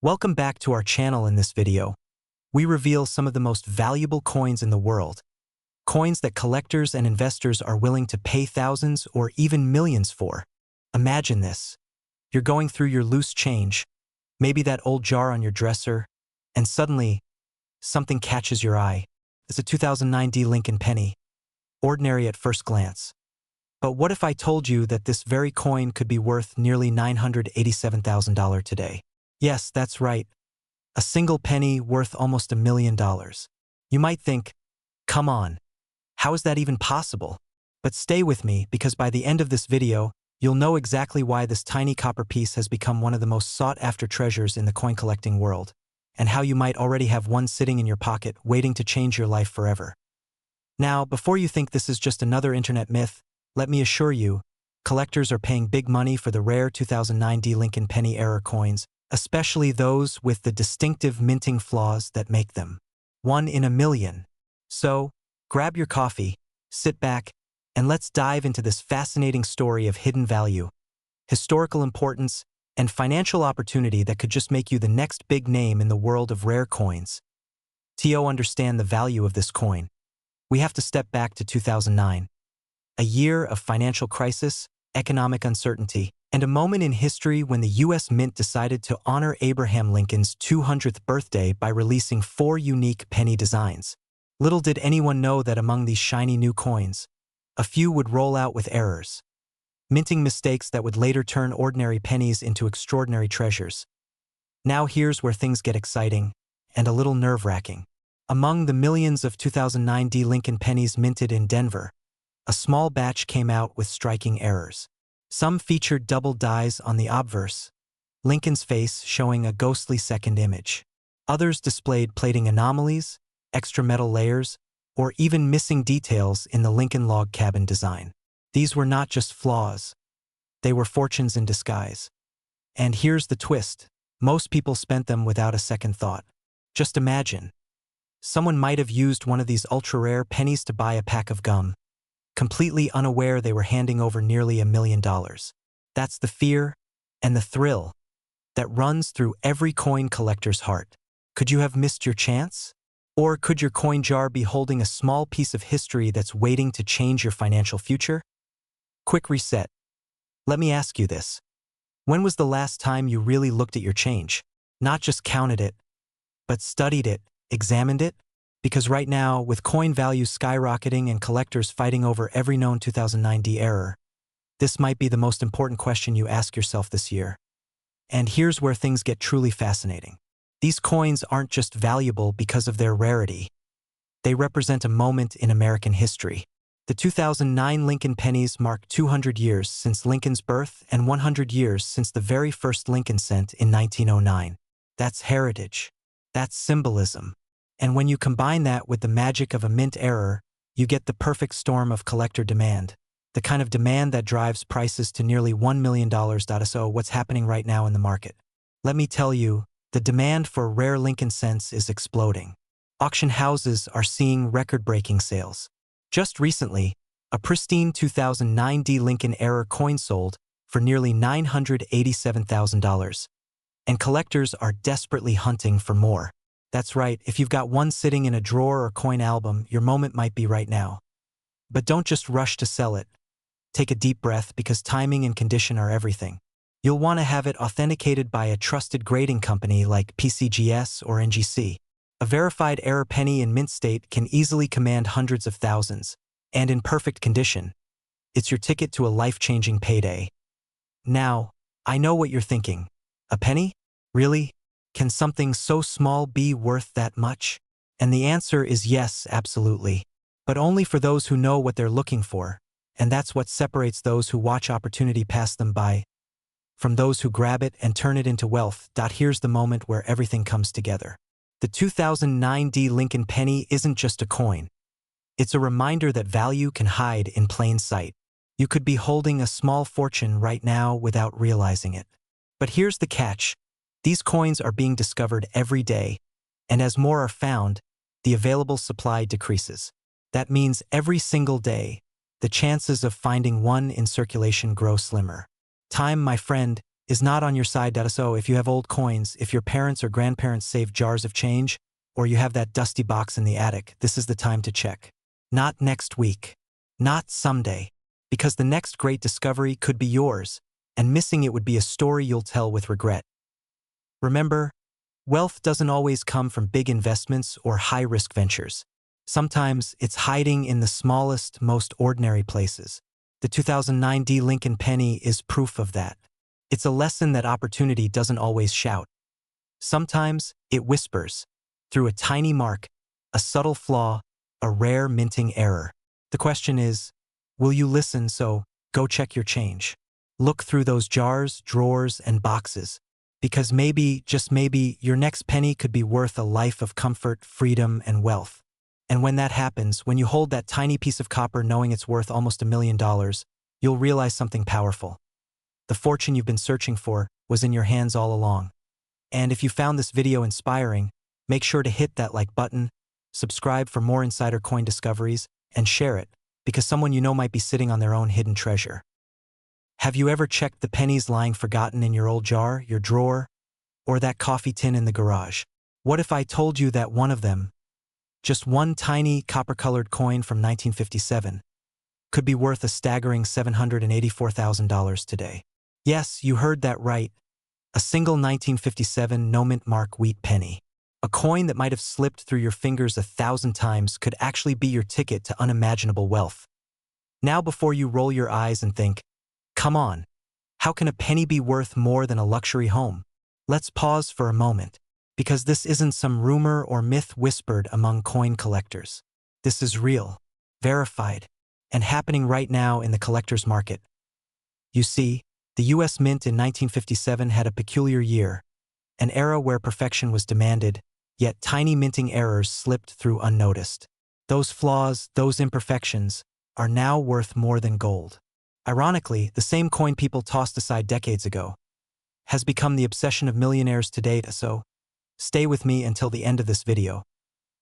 Welcome back to our channel. In this video, we reveal some of the most valuable coins in the world. Coins that collectors and investors are willing to pay thousands or even millions for. Imagine this. You're going through your loose change, maybe that old jar on your dresser, and suddenly, something catches your eye. It's a 2009 Lincoln penny. Ordinary at first glance. But what if I told you that this very coin could be worth nearly $987,000 today? Yes, that's right. A single penny worth almost $1 million. You might think, come on, how is that even possible? But stay with me, because by the end of this video, you'll know exactly why this tiny copper piece has become one of the most sought-after treasures in the coin collecting world, and how you might already have one sitting in your pocket waiting to change your life forever. Now, before you think this is just another internet myth, let me assure you, collectors are paying big money for the rare 2009 Lincoln penny era coins, especially those with the distinctive minting flaws that make them one in a million. So, grab your coffee, sit back, and let's dive into this fascinating story of hidden value, historical importance, and financial opportunity that could just make you the next big name in the world of rare coins. To understand the value of this coin, we have to step back to 2009, a year of financial crisis, economic uncertainty, and a moment in history when the U.S. Mint decided to honor Abraham Lincoln's 200th birthday by releasing 4 unique penny designs. Little did anyone know that among these shiny new coins, a few would roll out with errors, minting mistakes that would later turn ordinary pennies into extraordinary treasures. Now here's where things get exciting and a little nerve-wracking. Among the millions of 2009 Lincoln pennies minted in Denver, a small batch came out with striking errors. Some featured double dies on the obverse, Lincoln's face showing a ghostly second image. Others displayed plating anomalies, extra metal layers, or even missing details in the Lincoln log cabin design. These were not just flaws, they were fortunes in disguise. And here's the twist. Most people spent them without a second thought. Just imagine. Someone might have used one of these ultra-rare pennies to buy a pack of gum, completely unaware they were handing over nearly $1 million. That's the fear and the thrill that runs through every coin collector's heart. Could you have missed your chance? Or could your coin jar be holding a small piece of history that's waiting to change your financial future? Quick reset. Let me ask you this. When was the last time you really looked at your change? Not just counted it, but studied it, examined it? Because right now, with coin values skyrocketing and collectors fighting over every known 2009 error, this might be the most important question you ask yourself this year. And here's where things get truly fascinating. These coins aren't just valuable because of their rarity. They represent a moment in American history. The 2009 Lincoln pennies mark 200 years since Lincoln's birth and 100 years since the very first Lincoln cent in 1909. That's heritage. That's symbolism. And when you combine that with the magic of a mint error, you get the perfect storm of collector demand. The kind of demand that drives prices to nearly $1 million. So what's happening right now in the market? Let me tell you, the demand for rare Lincoln cents is exploding. Auction houses are seeing record-breaking sales. Just recently, a pristine 2009 Lincoln era coin sold for nearly $987,000. And collectors are desperately hunting for more. That's right, if you've got one sitting in a drawer or coin album, your moment might be right now. But don't just rush to sell it. Take a deep breath, because timing and condition are everything. You'll want to have it authenticated by a trusted grading company like PCGS or NGC. A verified error penny in mint state can easily command hundreds of thousands, and in perfect condition, it's your ticket to a life-changing payday. Now, I know what you're thinking. A penny? Really? Can something so small be worth that much? And the answer is yes, absolutely. But only for those who know what they're looking for, and that's what separates those who watch opportunity pass them by from those who grab it and turn it into wealth. Here's the moment where everything comes together. The 2009 Lincoln penny isn't just a coin. It's a reminder that value can hide in plain sight. You could be holding a small fortune right now without realizing it. But here's the catch. These coins are being discovered every day, and as more are found, the available supply decreases. That means every single day, the chances of finding one in circulation grow slimmer. Time, my friend, is not on your side. So if you have old coins, if your parents or grandparents saved jars of change, or you have that dusty box in the attic, this is the time to check. Not next week. Not someday. Because the next great discovery could be yours, and missing it would be a story you'll tell with regret. Remember, wealth doesn't always come from big investments or high-risk ventures. Sometimes it's hiding in the smallest, most ordinary places. The 2009 D. Lincoln penny is proof of that. It's a lesson that opportunity doesn't always shout. Sometimes it whispers, through a tiny mark, a subtle flaw, a rare minting error. The question is, will you listen? So go check your change. Look through those jars, drawers, and boxes. Because maybe, just maybe, your next penny could be worth a life of comfort, freedom, and wealth. And when that happens, when you hold that tiny piece of copper knowing it's worth almost $1 million, you'll realize something powerful. The fortune you've been searching for was in your hands all along. And if you found this video inspiring, make sure to hit that like button, subscribe for more insider coin discoveries, and share it, because someone you know might be sitting on their own hidden treasure. Have you ever checked the pennies lying forgotten in your old jar, your drawer, or that coffee tin in the garage? What if I told you that one of them, just one tiny copper-colored coin from 1957, could be worth a staggering $784,000 today? Yes, you heard that right. A single 1957 no-mint mark wheat penny. A coin that might have slipped through your fingers 1,000 times could actually be your ticket to unimaginable wealth. Now before you roll your eyes and think, come on, how can a penny be worth more than a luxury home? Let's pause for a moment, because this isn't some rumor or myth whispered among coin collectors. This is real, verified, and happening right now in the collector's market. You see, the U.S. Mint in 1957 had a peculiar year, an era where perfection was demanded, yet tiny minting errors slipped through unnoticed. Those flaws, those imperfections, are now worth more than gold. Ironically, the same coin people tossed aside decades ago has become the obsession of millionaires today. So, stay with me until the end of this video,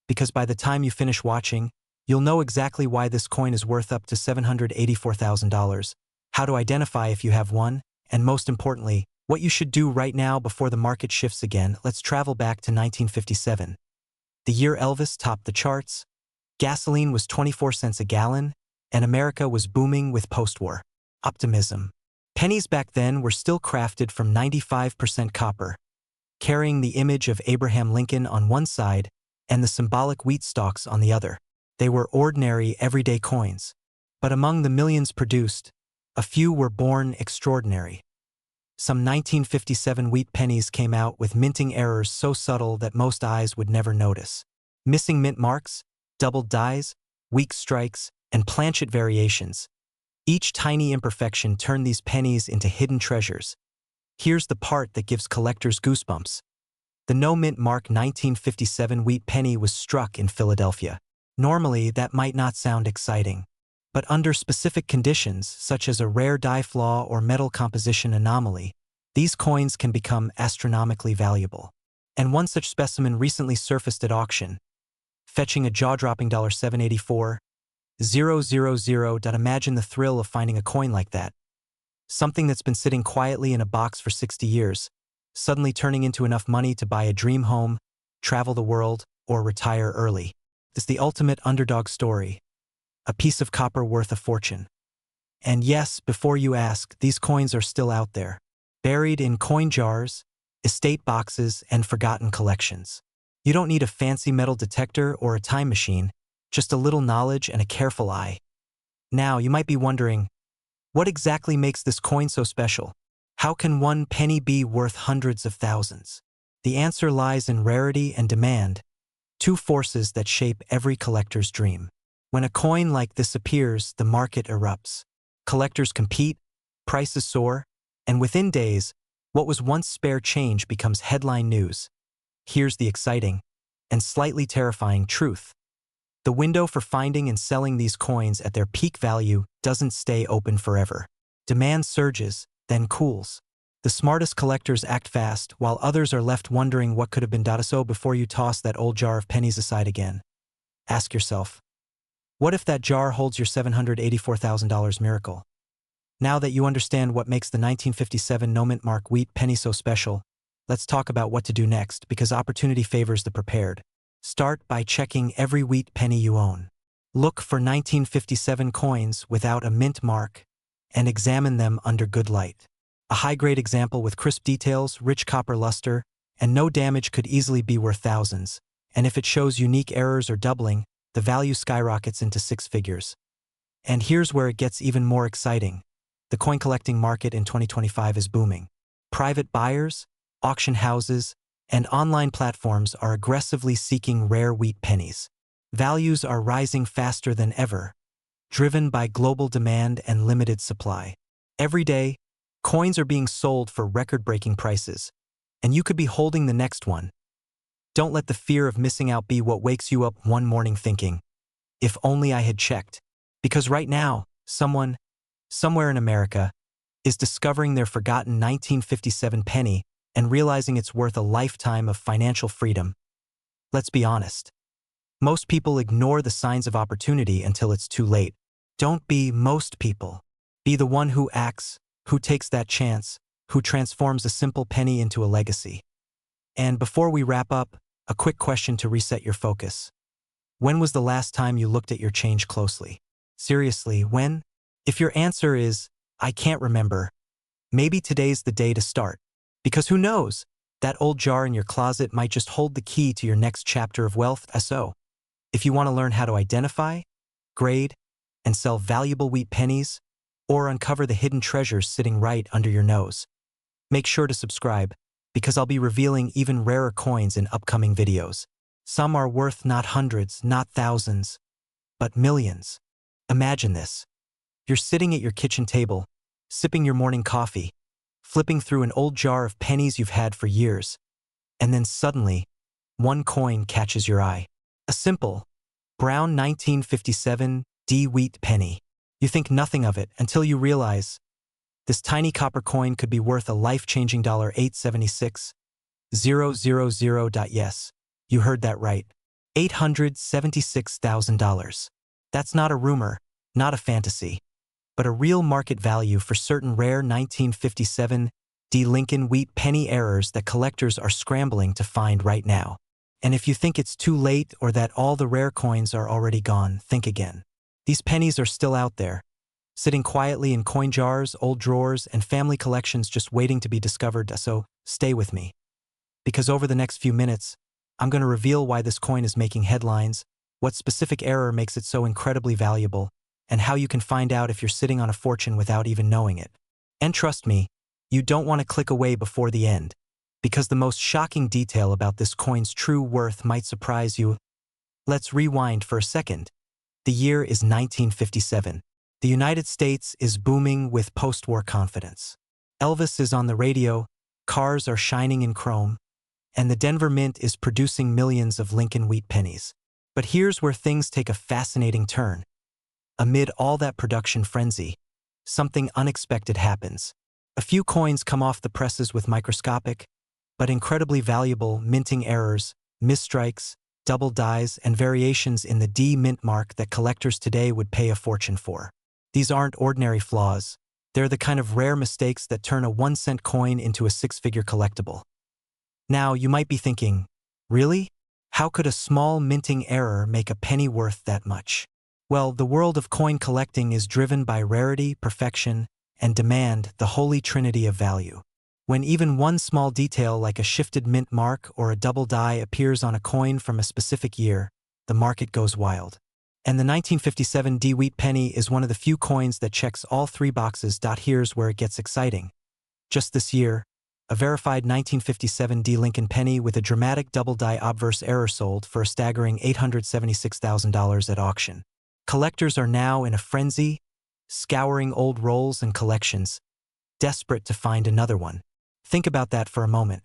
because by the time you finish watching, you'll know exactly why this coin is worth up to $784,000, how to identify if you have one, and most importantly, what you should do right now before the market shifts again. Let's travel back to 1957. The year Elvis topped the charts, gasoline was 24 cents a gallon, and America was booming with post-war optimism. Pennies back then were still crafted from 95% copper, carrying the image of Abraham Lincoln on one side and the symbolic wheat stalks on the other. They were ordinary, everyday coins, but among the millions produced, a few were born extraordinary. Some 1957 wheat pennies came out with minting errors so subtle that most eyes would never notice. Missing mint marks, doubled dies, weak strikes, and planchet variations. Each tiny imperfection turned these pennies into hidden treasures. Here's the part that gives collectors goosebumps. The no-mint mark 1957 wheat penny was struck in Philadelphia. Normally, that might not sound exciting, but under specific conditions, such as a rare die flaw or metal composition anomaly, these coins can become astronomically valuable. And one such specimen recently surfaced at auction, fetching a jaw-dropping $784,000. Imagine the thrill of finding a coin like that. Something that's been sitting quietly in a box for 60 years, suddenly turning into enough money to buy a dream home, travel the world, or retire early. It's the ultimate underdog story. A piece of copper worth a fortune. And yes, before you ask, these coins are still out there, buried in coin jars, estate boxes, and forgotten collections. You don't need a fancy metal detector or a time machine, just a little knowledge and a careful eye. Now, you might be wondering, what exactly makes this coin so special? How can one penny be worth hundreds of thousands? The answer lies in rarity and demand, two forces that shape every collector's dream. When a coin like this appears, the market erupts. Collectors compete, prices soar, and within days, what was once spare change becomes headline news. Here's the exciting and slightly terrifying truth. The window for finding and selling these coins at their peak value doesn't stay open forever. Demand surges, then cools. The smartest collectors act fast, while others are left wondering what could have been done. So before you toss that old jar of pennies aside again, ask yourself, what if that jar holds your $784,000 miracle? Now that you understand what makes the 1957 no-mint mark wheat penny so special, let's talk about what to do next, because opportunity favors the prepared. Start by checking every wheat penny you own. Look for 1957 coins without a mint mark and examine them under good light. A high-grade example with crisp details, rich copper luster, and no damage could easily be worth thousands, and if it shows unique errors or doubling, the value skyrockets into six figures. And here's where it gets even more exciting. The coin collecting market in 2025 is booming. Private buyers, auction houses, and online platforms are aggressively seeking rare wheat pennies. Values are rising faster than ever, driven by global demand and limited supply. Every day, coins are being sold for record-breaking prices, and you could be holding the next one. Don't let the fear of missing out be what wakes you up one morning thinking, if only I had checked. Because right now, someone, somewhere in America, is discovering their forgotten 1957 penny and realizing it's worth a lifetime of financial freedom. Let's be honest. Most people ignore the signs of opportunity until it's too late. Don't be most people. Be the one who acts, who takes that chance, who transforms a simple penny into a legacy. And before we wrap up, a quick question to reset your focus. When was the last time you looked at your change closely? Seriously, when? If your answer is, I can't remember, maybe today's the day to start. Because who knows, that old jar in your closet might just hold the key to your next chapter of wealth. So, if you want to learn how to identify, grade, and sell valuable wheat pennies, or uncover the hidden treasures sitting right under your nose, make sure to subscribe, because I'll be revealing even rarer coins in upcoming videos. Some are worth not hundreds, not thousands, but millions. Imagine this. You're sitting at your kitchen table, sipping your morning coffee, flipping through an old jar of pennies you've had for years, and then suddenly, one coin catches your eye. A simple, brown 1957 D wheat penny. You think nothing of it until you realize this tiny copper coin could be worth a life-changing $876,000. Yes, you heard that right. $876,000. That's not a rumor, not a fantasy, but a real market value for certain rare 1957 D Lincoln wheat penny errors that collectors are scrambling to find right now. And if you think it's too late or that all the rare coins are already gone, think again. These pennies are still out there, sitting quietly in coin jars, old drawers, and family collections just waiting to be discovered. So stay with me. Because over the next few minutes, I'm going to reveal why this coin is making headlines, what specific error makes it so incredibly valuable, and how you can find out if you're sitting on a fortune without even knowing it. And trust me, you don't want to click away before the end, because the most shocking detail about this coin's true worth might surprise you. Let's rewind for a second. The year is 1957. The United States is booming with post-war confidence. Elvis is on the radio, cars are shining in chrome, and the Denver Mint is producing millions of Lincoln wheat pennies. But here's where things take a fascinating turn. Amid all that production frenzy, something unexpected happens. A few coins come off the presses with microscopic, but incredibly valuable minting errors, misstrikes, double dies, and variations in the D mint mark that collectors today would pay a fortune for. These aren't ordinary flaws. They're the kind of rare mistakes that turn a 1-cent coin into a six-figure collectible. Now, you might be thinking, really? How could a small minting error make a penny worth that much? Well, the world of coin collecting is driven by rarity, perfection, and demand, the holy trinity of value. When even one small detail like a shifted mint mark or a double die appears on a coin from a specific year, the market goes wild. And the 1957 D wheat penny is one of the few coins that checks all three boxes. Here's where it gets exciting. Just this year, a verified 1957 D Lincoln penny with a dramatic double die obverse error sold for a staggering $876,000 at auction. Collectors are now in a frenzy, scouring old rolls and collections, desperate to find another one. Think about that for a moment.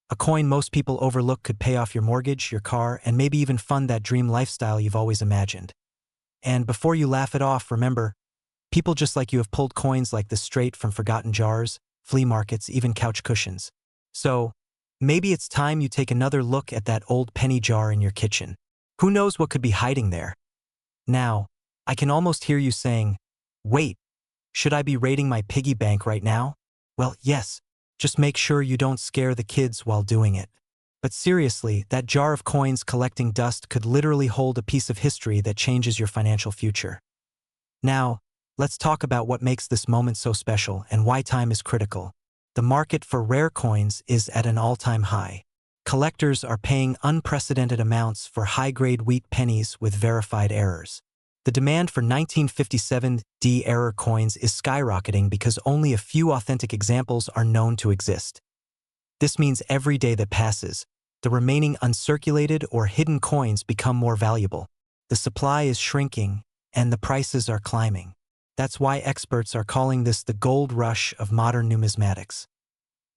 A coin most people overlook could pay off your mortgage, your car, and maybe even fund that dream lifestyle you've always imagined. And before you laugh it off, remember, people just like you have pulled coins like this straight from forgotten jars, flea markets, even couch cushions. So, maybe it's time you take another look at that old penny jar in your kitchen. Who knows what could be hiding there? Now, I can almost hear you saying, wait, Should I be raiding my piggy bank right now? Well, yes. Just make sure you don't scare the kids while doing it. But seriously, that jar of coins collecting dust could literally hold a piece of history that changes your financial future. Now, let's talk about what makes this moment so special and why time is critical. The market for rare coins is at an all-time high. Collectors are paying unprecedented amounts for high-grade wheat pennies with verified errors. The demand for 1957 D-error coins is skyrocketing because only a few authentic examples are known to exist. This means every day that passes, the remaining uncirculated or hidden coins become more valuable. The supply is shrinking, and the prices are climbing. That's why experts are calling this the gold rush of modern numismatics.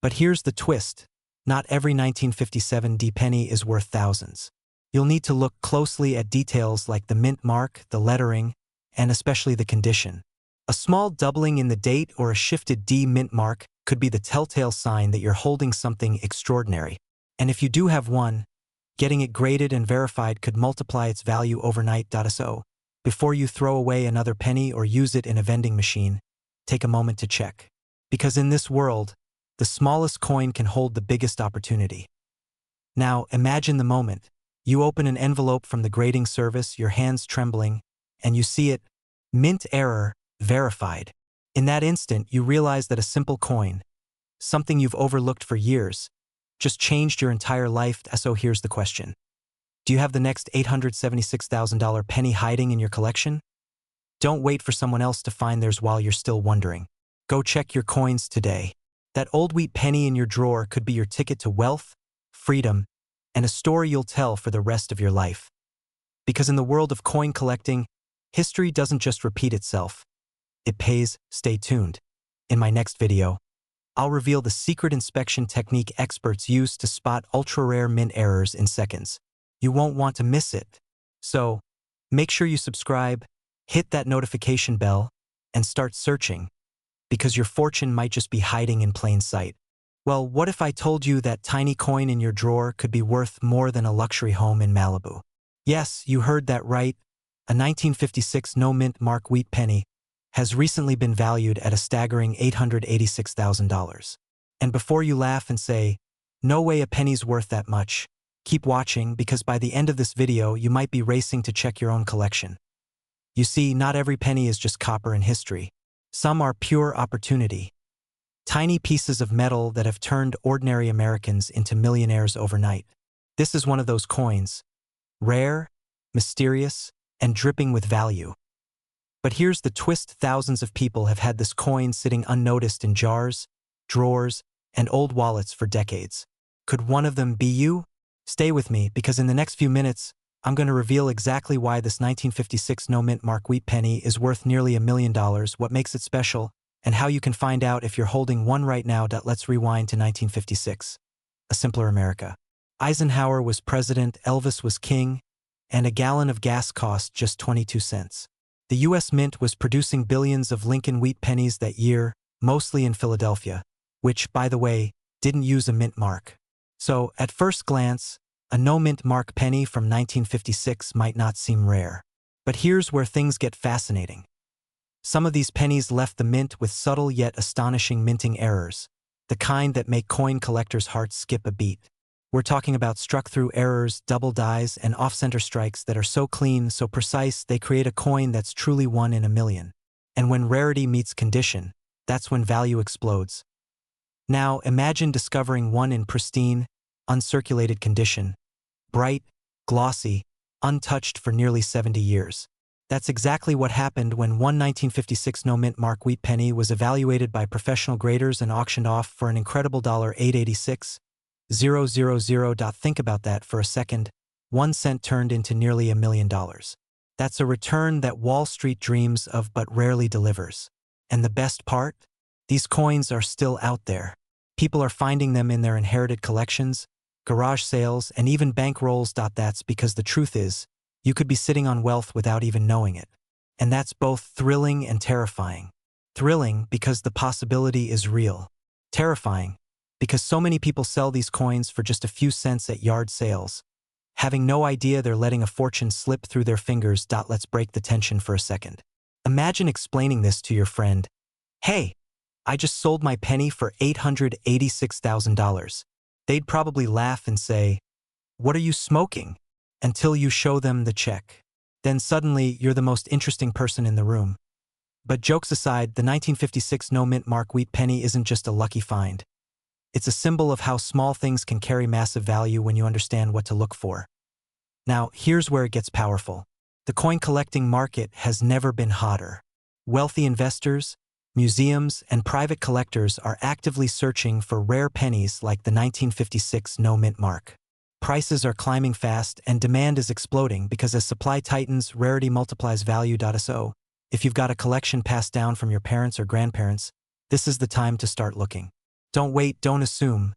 But here's the twist. Not every 1957 D penny is worth thousands. You'll need to look closely at details like the mint mark, the lettering, and especially the condition. A small doubling in the date or a shifted D mint mark could be the telltale sign that you're holding something extraordinary. And if you do have one, getting it graded and verified could multiply its value overnight. So, before you throw away another penny or use it in a vending machine, take a moment to check. Because in this world, the smallest coin can hold the biggest opportunity. Now, imagine the moment. You open an envelope from the grading service, your hands trembling, and you see it, mint error, verified. In that instant, you realize that a simple coin, something you've overlooked for years, just changed your entire life. So here's the question. Do you have the next $876,000 penny hiding in your collection? Don't wait for someone else to find theirs while you're still wondering. Go check your coins today. That old wheat penny in your drawer could be your ticket to wealth, freedom, and a story you'll tell for the rest of your life. Because in the world of coin collecting, history doesn't just repeat itself. It pays. Stay tuned. In my next video, I'll reveal the secret inspection technique experts use to spot ultra-rare mint errors in seconds. You won't want to miss it. So, make sure you subscribe, hit that notification bell, and start searching, because your fortune might just be hiding in plain sight. Well, what if I told you that tiny coin in your drawer could be worth more than a luxury home in Malibu? Yes, you heard that right. A 1956 no-mint mark wheat penny has recently been valued at a staggering $886,000. And before you laugh and say, "No way a penny's worth that much," keep watching, because by the end of this video, you might be racing to check your own collection. You see, not every penny is just copper in history. Some are pure opportunity. Tiny pieces of metal that have turned ordinary Americans into millionaires overnight. This is one of those coins. Rare, mysterious, and dripping with value. But here's the twist: thousands of people have had this coin sitting unnoticed in jars, drawers, and old wallets for decades. Could one of them be you? Stay with me, because in the next few minutes, I'm going to reveal exactly why this 1956 no-mint mark wheat penny is worth nearly $1 million, what makes it special, and how you can find out if you're holding one right now. Let's rewind to 1956. A simpler America. Eisenhower was president, Elvis was king, and a gallon of gas cost just 22 cents. The U.S. Mint was producing billions of Lincoln wheat pennies that year, mostly in Philadelphia, which, by the way, didn't use a mint mark. So, at first glance, a no-mint mark penny from 1956 might not seem rare. But here's where things get fascinating. Some of these pennies left the mint with subtle yet astonishing minting errors, the kind that make coin collectors' hearts skip a beat. We're talking about struck-through errors, double dies, and off-center strikes that are so clean, so precise, they create a coin that's truly one in a million. And when rarity meets condition, that's when value explodes. Now, imagine discovering one in pristine, uncirculated condition, bright, glossy, untouched for nearly 70 years. That's exactly what happened when one 1956 no-mint mark wheat penny was evaluated by professional graders and auctioned off for an incredible $886,000. Think about that for a second. 1 cent turned into nearly $1 million. That's a return that Wall Street dreams of but rarely delivers. And the best part? These coins are still out there. People are finding them in their inherited collections, garage sales, and even bankrolls. That's because the truth is, you could be sitting on wealth without even knowing it. And that's both thrilling and terrifying. Thrilling because the possibility is real. Terrifying because so many people sell these coins for just a few cents at yard sales, having no idea they're letting a fortune slip through their fingers. Let's break the tension for a second. Imagine explaining this to your friend, "Hey, I just sold my penny for $886,000. They'd probably laugh and say, "What are you smoking?" until you show them the check. Then suddenly you're the most interesting person in the room. But jokes aside, the 1956 no-mint mark wheat penny isn't just a lucky find. It's a symbol of how small things can carry massive value when you understand what to look for. Now, here's where it gets powerful. The coin collecting market has never been hotter. Wealthy investors, museums, and private collectors are actively searching for rare pennies like the 1956 no-mint mark. Prices are climbing fast and demand is exploding because as supply tightens, rarity multiplies value. So, if you've got a collection passed down from your parents or grandparents, this is the time to start looking. Don't wait, don't assume.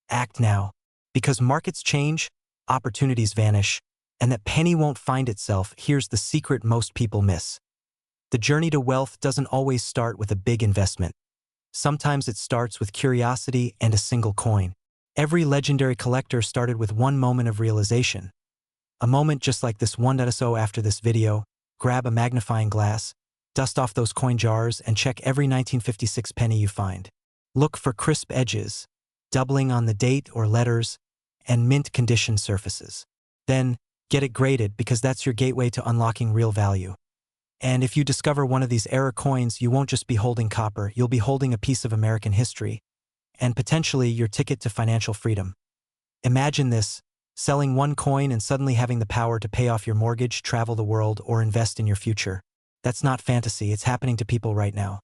Act now. Because markets change, opportunities vanish, and that penny won't find itself. Here's the secret most people miss. The journey to wealth doesn't always start with a big investment. Sometimes it starts with curiosity and a single coin. Every legendary collector started with one moment of realization. A moment just like this one. So after this video, grab a magnifying glass, dust off those coin jars, and check every 1956 penny you find. Look for crisp edges, doubling on the date or letters, and mint condition surfaces. Then, get it graded because that's your gateway to unlocking real value. And if you discover one of these error coins, you won't just be holding copper, you'll be holding a piece of American history, and potentially your ticket to financial freedom. Imagine this, selling one coin and suddenly having the power to pay off your mortgage, travel the world, or invest in your future. That's not fantasy, it's happening to people right now.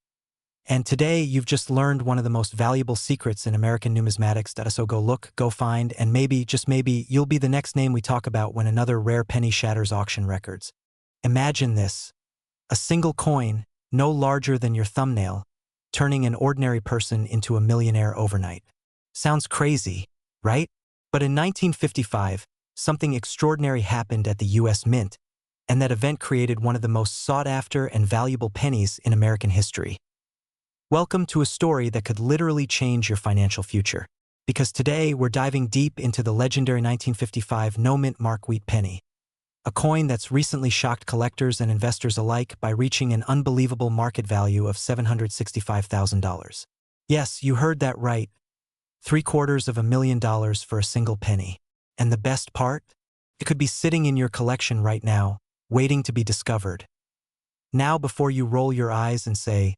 And today, you've just learned one of the most valuable secrets in American numismatics. So go look, go find, and maybe, just maybe, you'll be the next name we talk about when another rare penny shatters auction records. Imagine this. A single coin, no larger than your thumbnail, turning an ordinary person into a millionaire overnight. Sounds crazy, right? But in 1955, something extraordinary happened at the US Mint, and that event created one of the most sought-after and valuable pennies in American history. Welcome to a story that could literally change your financial future. Because today, we're diving deep into the legendary 1955 no-mint mark wheat penny. A coin that's recently shocked collectors and investors alike by reaching an unbelievable market value of $765,000. Yes, you heard that right. $750,000 for a single penny. And the best part? It could be sitting in your collection right now, waiting to be discovered. Now, before you roll your eyes and say,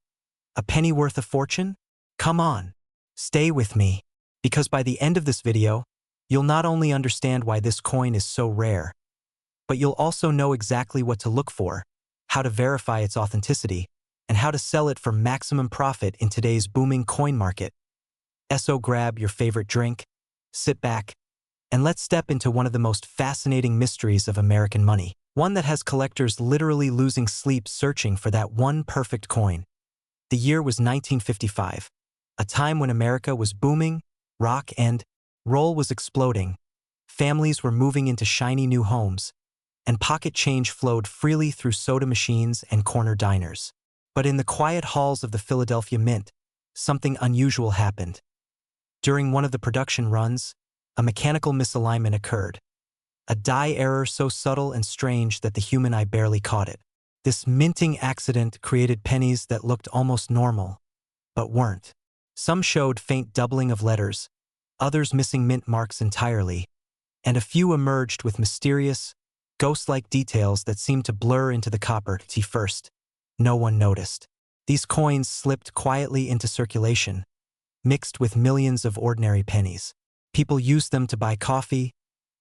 "A penny worth a fortune?" Come on, stay with me. Because by the end of this video, you'll not only understand why this coin is so rare, but you'll also know exactly what to look for, how to verify its authenticity, and how to sell it for maximum profit in today's booming coin market. So grab your favorite drink, sit back, and let's step into one of the most fascinating mysteries of American money. One that has collectors literally losing sleep searching for that one perfect coin. The year was 1955, a time when America was booming, rock and roll was exploding, families were moving into shiny new homes, and pocket change flowed freely through soda machines and corner diners. But in the quiet halls of the Philadelphia Mint, something unusual happened. During one of the production runs, a mechanical misalignment occurred. A die error so subtle and strange that the human eye barely caught it. This minting accident created pennies that looked almost normal, but weren't. Some showed faint doubling of letters, others missing mint marks entirely, and a few emerged with mysterious, ghost-like details that seemed to blur into the copper. First, no one noticed. These coins slipped quietly into circulation, mixed with millions of ordinary pennies. People used them to buy coffee,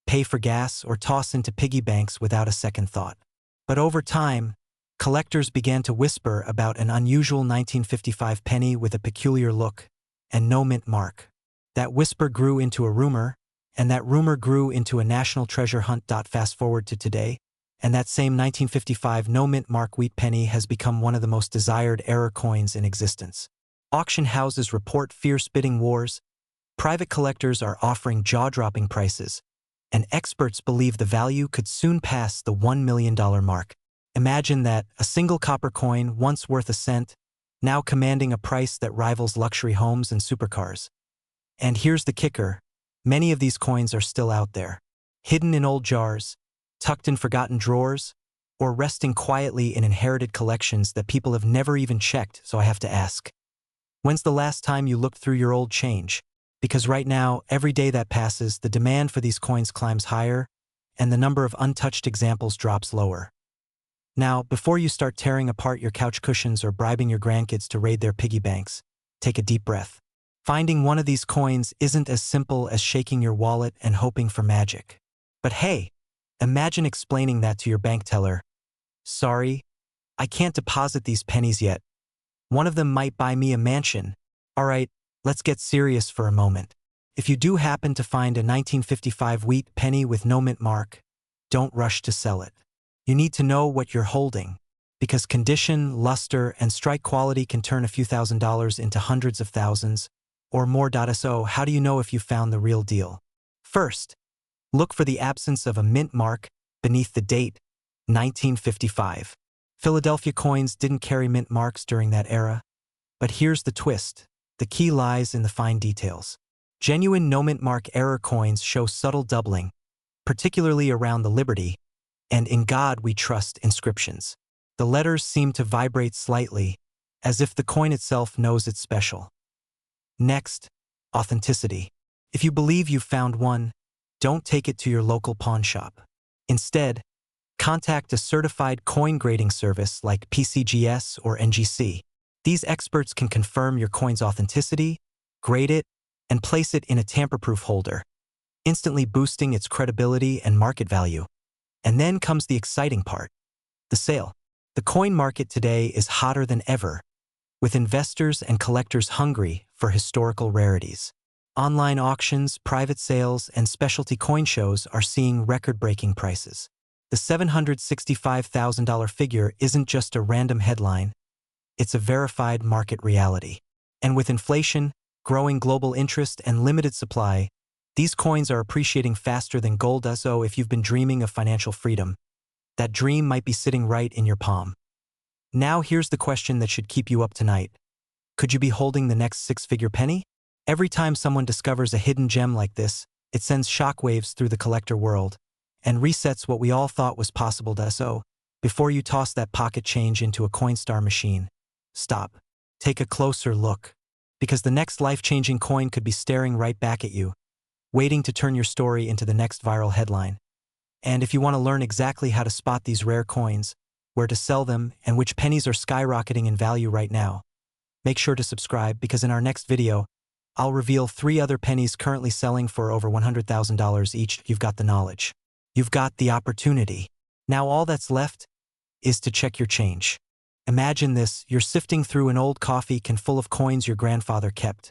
pay for gas, or toss into piggy banks without a second thought. But over time, collectors began to whisper about an unusual 1955 penny with a peculiar look and no mint mark. That whisper grew into a rumor, and that rumor grew into a national treasure hunt. Fast forward to today, and that same 1955 no mint mark wheat penny has become one of the most desired error coins in existence. Auction houses report fierce bidding wars, private collectors are offering jaw-dropping prices, and experts believe the value could soon pass the $1 million mark. Imagine that, a single copper coin, once worth a cent, now commanding a price that rivals luxury homes and supercars. And here's the kicker. Many of these coins are still out there, hidden in old jars, tucked in forgotten drawers, or resting quietly in inherited collections that people have never even checked. So I have to ask, When's the last time you looked through your old change? Because right now, every day that passes, the demand for these coins climbs higher, and the number of untouched examples drops lower. Now, before you start tearing apart your couch cushions or bribing your grandkids to raid their piggy banks, take a deep breath. Finding one of these coins isn't as simple as shaking your wallet and hoping for magic. But hey, imagine explaining that to your bank teller. Sorry, I can't deposit these pennies yet. One of them might buy me a mansion. All right, let's get serious for a moment. If you do happen to find a 1955 wheat penny with no mint mark, don't rush to sell it. You need to know what you're holding, because condition, luster, and strike quality can turn a few $1,000s into hundreds of thousands, or more. So how do you know if you found the real deal? First, look for the absence of a mint mark beneath the date, 1955. Philadelphia coins didn't carry mint marks during that era. But here's the twist. The key lies in the fine details. Genuine no-mint mark error coins show subtle doubling, particularly around the Liberty and "In God We Trust" inscriptions. The letters seem to vibrate slightly, as if the coin itself knows it's special. Next, authenticity. If you believe you've found one, don't take it to your local pawn shop. Instead, contact a certified coin grading service like PCGS or NGC. These experts can confirm your coin's authenticity, grade it, and place it in a tamper-proof holder, instantly boosting its credibility and market value. And then comes the exciting part, the sale. The coin market today is hotter than ever, with investors and collectors hungry for historical rarities. Online auctions, private sales, and specialty coin shows are seeing record-breaking prices. The $765,000 figure isn't just a random headline, it's a verified market reality. And with inflation, growing global interest, and limited supply, these coins are appreciating faster than gold does. So if you've been dreaming of financial freedom, that dream might be sitting right in your palm. Now here's the question that should keep you up tonight. Could you be holding the next six-figure penny? Every time someone discovers a hidden gem like this, it sends shockwaves through the collector world and resets what we all thought was possible. So before you toss that pocket change into a Coinstar machine, stop. Take a closer look, because the next life-changing coin could be staring right back at you, waiting to turn your story into the next viral headline. And if you want to learn exactly how to spot these rare coins, where to sell them, and which pennies are skyrocketing in value right now, make sure to subscribe, because in our next video, I'll reveal 3 other pennies currently selling for over $100,000 each. You've got the knowledge. You've got the opportunity. Now all that's left is to check your change. Imagine this: you're sifting through an old coffee can full of coins your grandfather kept,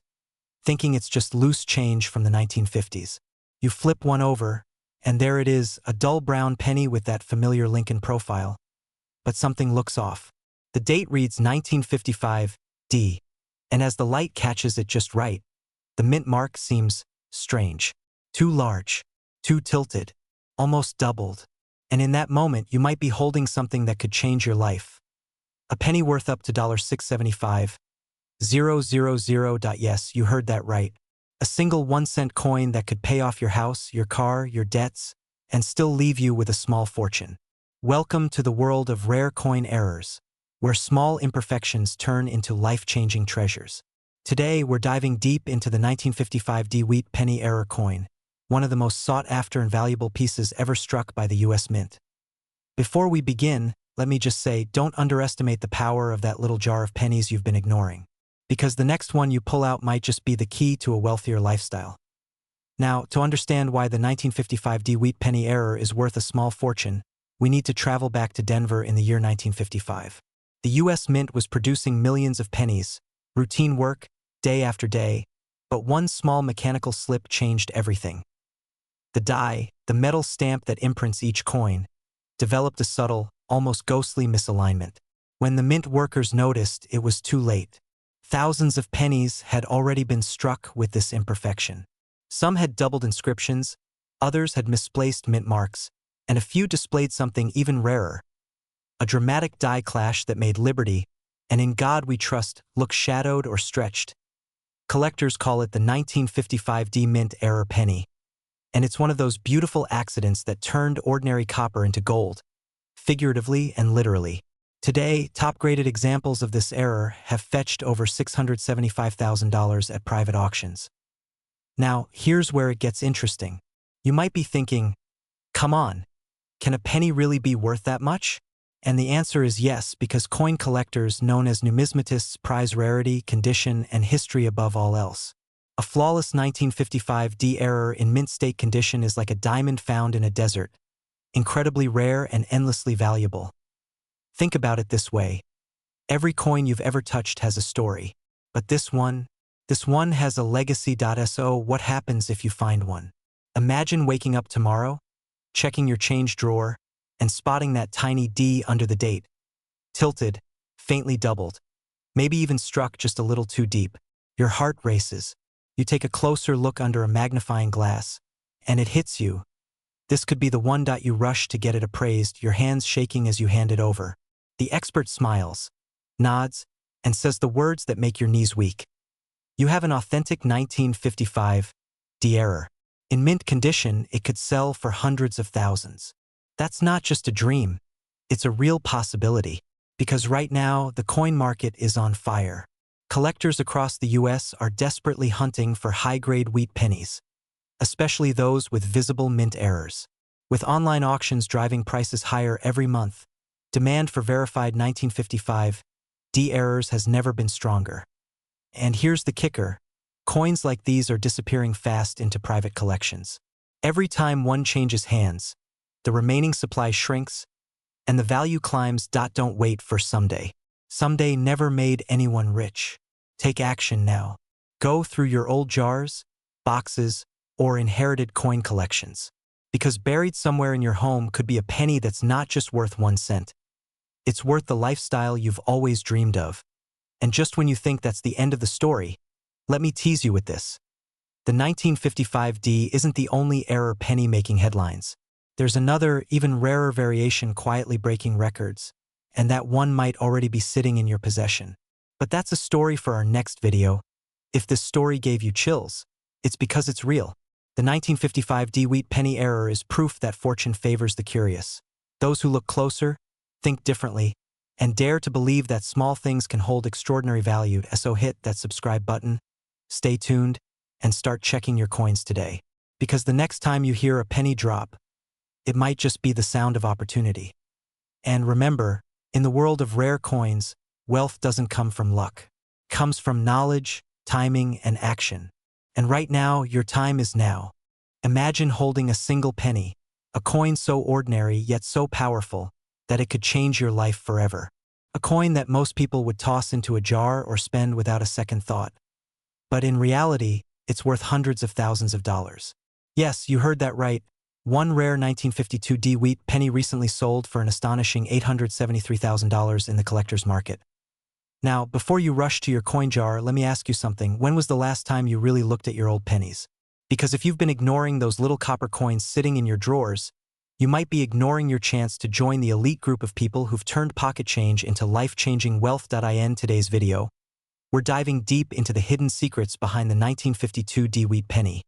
thinking it's just loose change from the 1950s. You flip one over, and there it is, a dull brown penny with that familiar Lincoln profile. But something looks off. The date reads 1955 D, and as the light catches it just right, the mint mark seems strange. Too large, too tilted, almost doubled. And in that moment, you might be holding something that could change your life. A penny worth up to $675,000. Yes, you heard that right. A single 1-cent coin that could pay off your house, your car, your debts, and still leave you with a small fortune. Welcome to the world of rare coin errors, where small imperfections turn into life-changing treasures. Today, we're diving deep into the 1955 D wheat penny error coin, one of the most sought-after and valuable pieces ever struck by the U.S. Mint. Before we begin, let me just say, don't underestimate the power of that little jar of pennies you've been ignoring, because the next one you pull out might just be the key to a wealthier lifestyle. Now, to understand why the 1955 D wheat penny error is worth a small fortune, we need to travel back to Denver in the year 1955. The U.S. Mint was producing millions of pennies, routine work, day after day, but one small mechanical slip changed everything. The die, the metal stamp that imprints each coin, developed a subtle, almost ghostly misalignment. When the mint workers noticed, it was too late. Thousands of pennies had already been struck with this imperfection. Some had doubled inscriptions, others had misplaced mint marks, and a few displayed something even rarer: a dramatic die clash that made Liberty and "In God We Trust" look shadowed or stretched. Collectors call it the 1955 D mint error penny, and it's one of those beautiful accidents that turned ordinary copper into gold, figuratively and literally. Today, top-graded examples of this error have fetched over $675,000 at private auctions. Now, here's where it gets interesting. You might be thinking, come on, can a penny really be worth that much? And the answer is yes, because coin collectors, known as numismatists, prize rarity, condition, and history above all else. A flawless 1955 D error in mint state condition is like a diamond found in a desert, incredibly rare and endlessly valuable. Think about it this way. Every coin you've ever touched has a story. But this one has a legacy. So what happens if you find one? Imagine waking up tomorrow, checking your change drawer, and spotting that tiny D under the date. Tilted, faintly doubled, maybe even struck just a little too deep. Your heart races. You take a closer look under a magnifying glass, and it hits you. This could be the one. You rush to get it appraised, your hands shaking as you hand it over. The expert smiles, nods, and says the words that make your knees weak. You have an authentic 1955 D error. In mint condition, it could sell for hundreds of thousands. That's not just a dream. It's a real possibility. Because right now, the coin market is on fire. Collectors across the US are desperately hunting for high-grade wheat pennies, especially those with visible mint errors. With online auctions driving prices higher every month, demand for verified 1955 D errors has never been stronger. And here's the kicker. Coins like these are disappearing fast into private collections. Every time one changes hands, the remaining supply shrinks, and the value climbs. Don't wait for someday. Someday never made anyone rich. Take action now. Go through your old jars, boxes, or inherited coin collections. Because buried somewhere in your home could be a penny that's not just worth 1 cent. It's worth the lifestyle you've always dreamed of. And just when you think that's the end of the story, let me tease you with this. The 1955 D isn't the only error penny making headlines. There's another, even rarer variation quietly breaking records, and that one might already be sitting in your possession. But that's a story for our next video. If this story gave you chills, it's because it's real. The 1955 D wheat penny error is proof that fortune favors the curious. Those who look closer, think differently, and dare to believe that small things can hold extraordinary value. So hit that subscribe button, stay tuned, and start checking your coins today. Because the next time you hear a penny drop, it might just be the sound of opportunity. And remember, in the world of rare coins, wealth doesn't come from luck. It comes from knowledge, timing, and action. And right now, your time is now. Imagine holding a single penny, a coin so ordinary yet so powerful that it could change your life forever. A coin that most people would toss into a jar or spend without a second thought. But in reality, it's worth hundreds of thousands of dollars. Yes, you heard that right. One rare 1952 D wheat penny recently sold for an astonishing $873,000 in the collector's market. Now, before you rush to your coin jar, let me ask you something. When was the last time you really looked at your old pennies? Because if you've been ignoring those little copper coins sitting in your drawers, you might be ignoring your chance to join the elite group of people who've turned pocket change into life-changing wealth. In today's video, we're diving deep into the hidden secrets behind the 1952 D wheat penny,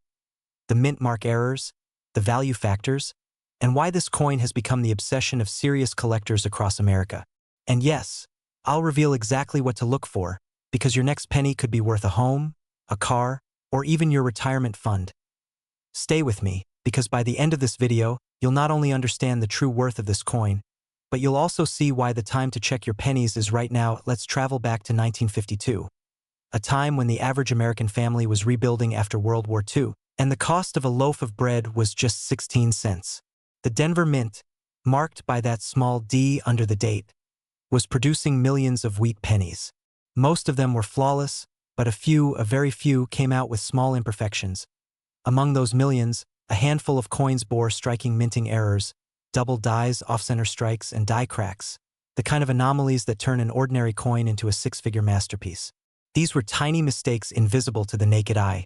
the mint mark errors, the value factors, and why this coin has become the obsession of serious collectors across America. And yes, I'll reveal exactly what to look for, because your next penny could be worth a home, a car, or even your retirement fund. Stay with me, because by the end of this video, you'll not only understand the true worth of this coin, but you'll also see why the time to check your pennies is right now. Let's travel back to 1952, a time when the average American family was rebuilding after World War II, and the cost of a loaf of bread was just 16 cents. The Denver Mint, marked by that small D under the date, was producing millions of wheat pennies. Most of them were flawless, but a very few, came out with small imperfections. Among those millions, a handful of coins bore striking minting errors, double dies, off-center strikes, and die cracks, the kind of anomalies that turn an ordinary coin into a six-figure masterpiece. These were tiny mistakes invisible to the naked eye,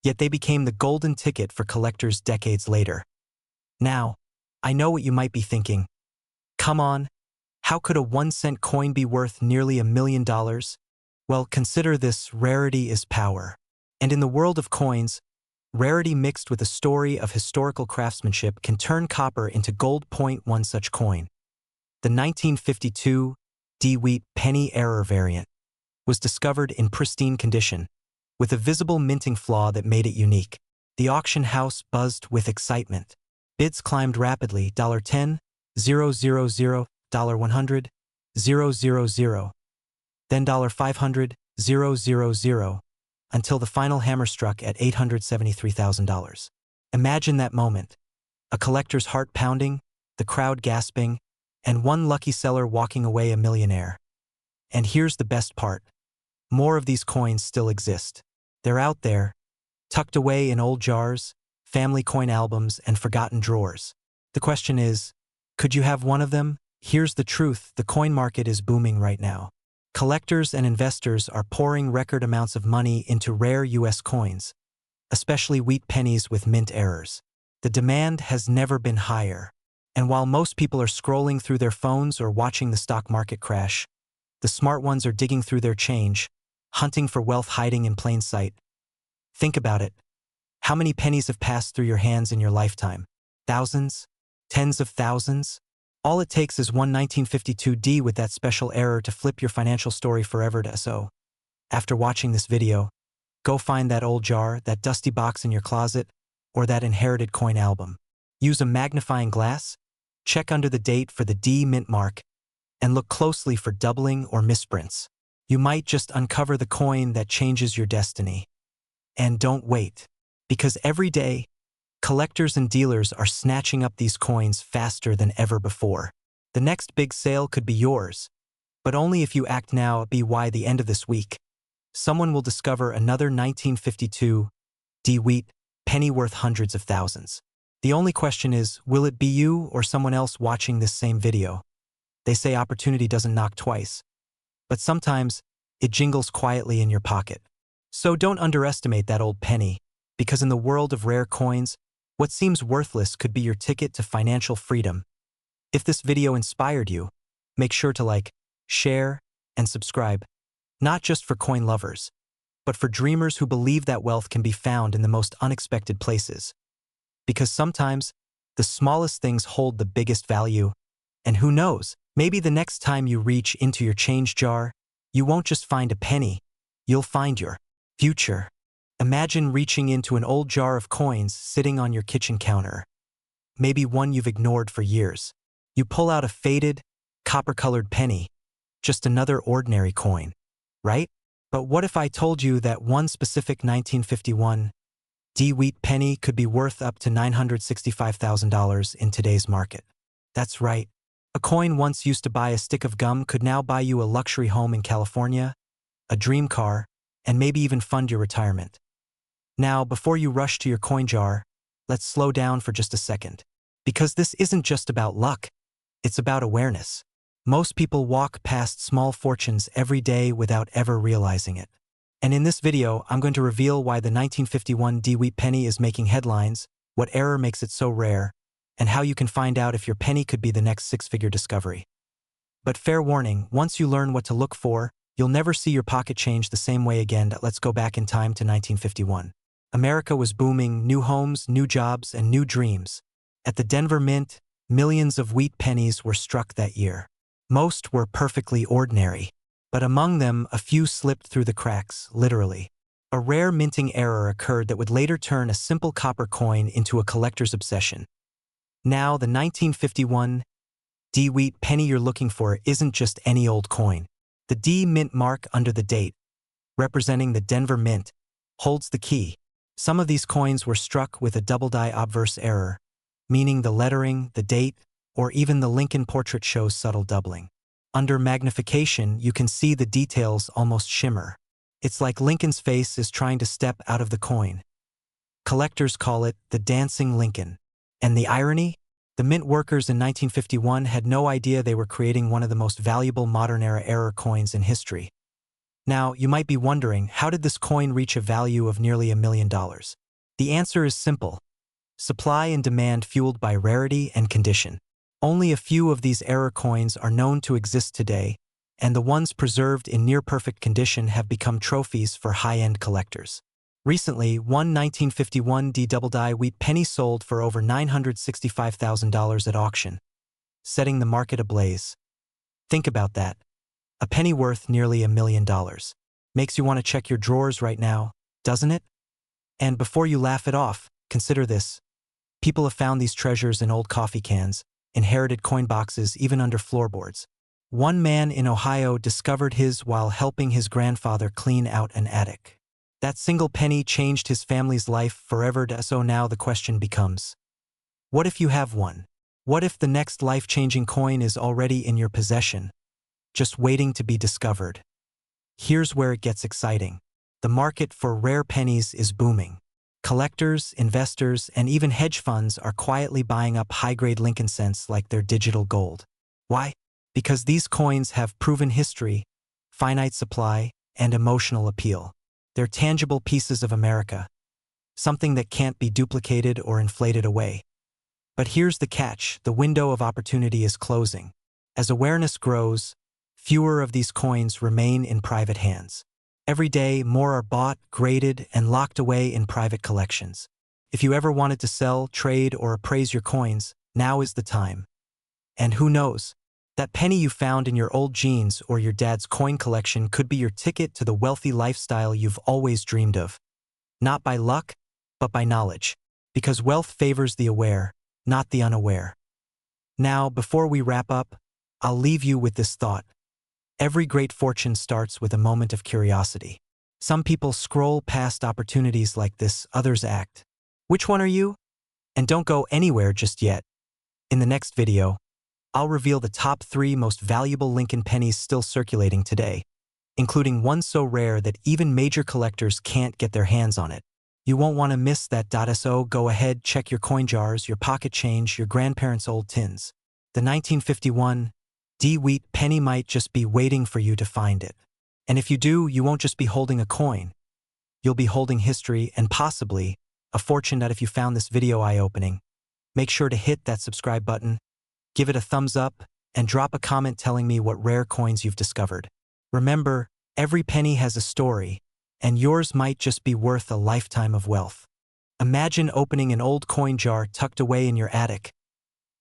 yet they became the golden ticket for collectors decades later. Now, I know what you might be thinking. Come on, how could a 1-cent coin be worth nearly $1 million? Well, consider this: rarity is power. And in the world of coins, rarity mixed with a story of historical craftsmanship can turn copper into gold. One such coin, the 1952 D wheat penny error variant was discovered in pristine condition, with a visible minting flaw that made it unique. The auction house buzzed with excitement. Bids climbed rapidly, $10, $000, $100, $000, then $500, $000, until the final hammer struck at $873,000. Imagine that moment. A collector's heart pounding, the crowd gasping, and one lucky seller walking away a millionaire. And here's the best part. More of these coins still exist. They're out there, tucked away in old jars, family coin albums, and forgotten drawers. The question is, could you have one of them? Here's the truth, the coin market is booming right now. Collectors and investors are pouring record amounts of money into rare US coins, especially wheat pennies with mint errors. The demand has never been higher. And while most people are scrolling through their phones or watching the stock market crash, the smart ones are digging through their change, hunting for wealth hiding in plain sight. Think about it. How many pennies have passed through your hands in your lifetime? Thousands? Tens of thousands? All it takes is one 1952D with that special error to flip your financial story forever to so. After watching this video, go find that old jar, that dusty box in your closet, or that inherited coin album. Use a magnifying glass, check under the date for the D mint mark, and look closely for doubling or misprints. You might just uncover the coin that changes your destiny. And don't wait, because every day, collectors and dealers are snatching up these coins faster than ever before. The next big sale could be yours, but only if you act now. By the end of this week, someone will discover another 1952 D wheat penny worth hundreds of thousands. The only question is, will it be you or someone else watching this same video? They say opportunity doesn't knock twice, but sometimes it jingles quietly in your pocket. So don't underestimate that old penny, because in the world of rare coins, what seems worthless could be your ticket to financial freedom. If this video inspired you, make sure to like, share, and subscribe, not just for coin lovers, but for dreamers who believe that wealth can be found in the most unexpected places. Because sometimes, the smallest things hold the biggest value, and who knows, maybe the next time you reach into your change jar, you won't just find a penny, you'll find your future. Imagine reaching into an old jar of coins sitting on your kitchen counter, maybe one you've ignored for years. You pull out a faded, copper-colored penny, just another ordinary coin, right? But what if I told you that one specific 1951 D wheat penny could be worth up to $965,000 in today's market? That's right. A coin once used to buy a stick of gum could now buy you a luxury home in California, a dream car, and maybe even fund your retirement. Now, before you rush to your coin jar, let's slow down for just a second. Because this isn't just about luck, it's about awareness. Most people walk past small fortunes every day without ever realizing it. And in this video, I'm going to reveal why the 1951 D wheat penny is making headlines, what error makes it so rare, and how you can find out if your penny could be the next six-figure discovery. But fair warning, once you learn what to look for, you'll never see your pocket change the same way again. Let's go back in time to 1951. America was booming, new homes, new jobs, and new dreams. At the Denver Mint, millions of wheat pennies were struck that year. Most were perfectly ordinary, but among them, a few slipped through the cracks, literally. A rare minting error occurred that would later turn a simple copper coin into a collector's obsession. Now, the 1951 D wheat penny you're looking for isn't just any old coin. The D mint mark under the date, representing the Denver Mint, holds the key. Some of these coins were struck with a double-die obverse error, meaning the lettering, the date, or even the Lincoln portrait shows subtle doubling. Under magnification, you can see the details almost shimmer. It's like Lincoln's face is trying to step out of the coin. Collectors call it the dancing Lincoln. And the irony? The mint workers in 1951 had no idea they were creating one of the most valuable modern-era error coins in history. Now, you might be wondering, how did this coin reach a value of nearly $1 million? The answer is simple. Supply and demand fueled by rarity and condition. Only a few of these error coins are known to exist today, and the ones preserved in near-perfect condition have become trophies for high-end collectors. Recently, one 1951 D double-die wheat penny sold for over $965,000 at auction, setting the market ablaze. Think about that. A penny worth nearly $1 million. Makes you want to check your drawers right now, doesn't it? And before you laugh it off, consider this. People have found these treasures in old coffee cans, inherited coin boxes, even under floorboards. One man in Ohio discovered his while helping his grandfather clean out an attic. That single penny changed his family's life forever, so now the question becomes, what if you have one? What if the next life-changing coin is already in your possession, just waiting to be discovered? Here's where it gets exciting. The market for rare pennies is booming. Collectors, investors, and even hedge funds are quietly buying up high-grade Lincoln cents like their digital gold. Why? Because these coins have proven history, finite supply, and emotional appeal. They're tangible pieces of America, something that can't be duplicated or inflated away. But here's the catch: the window of opportunity is closing. As awareness grows, fewer of these coins remain in private hands. Every day, more are bought, graded, and locked away in private collections. If you ever wanted to sell, trade, or appraise your coins, now is the time. And who knows? That penny you found in your old jeans or your dad's coin collection could be your ticket to the wealthy lifestyle you've always dreamed of. Not by luck, but by knowledge. Because wealth favors the aware, not the unaware. Now, before we wrap up, I'll leave you with this thought. Every great fortune starts with a moment of curiosity. Some people scroll past opportunities like this, others act. Which one are you? And don't go anywhere just yet. In the next video, I'll reveal the top 3 most valuable Lincoln pennies still circulating today, including one so rare that even major collectors can't get their hands on it. You won't want to miss that. So go ahead, check your coin jars, your pocket change, your grandparents' old tins. The 1951 D-Wheat penny might just be waiting for you to find it. And if you do, you won't just be holding a coin. You'll be holding history and possibly a fortune. That if you found this video eye-opening, make sure to hit that subscribe button, give it a thumbs up, and drop a comment telling me what rare coins you've discovered. Remember, every penny has a story, and yours might just be worth a lifetime of wealth. Imagine opening an old coin jar tucked away in your attic,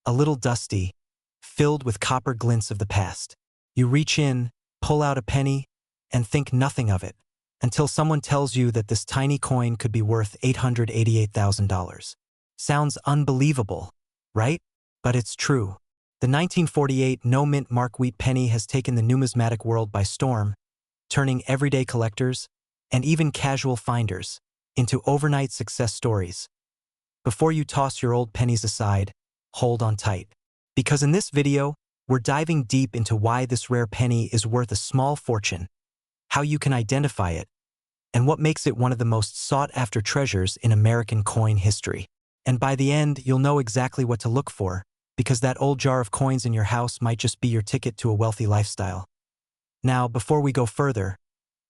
a little dusty, filled with copper glints of the past. You reach in, pull out a penny, and think nothing of it, until someone tells you that this tiny coin could be worth $888,000. Sounds unbelievable, right? But it's true. The 1948 no-mint Mark Wheat penny has taken the numismatic world by storm, turning everyday collectors, and even casual finders, into overnight success stories. Before you toss your old pennies aside, hold on tight. Because in this video, we're diving deep into why this rare penny is worth a small fortune, how you can identify it, and what makes it one of the most sought-after treasures in American coin history. And by the end, you'll know exactly what to look for, because that old jar of coins in your house might just be your ticket to a wealthy lifestyle. Now, before we go further,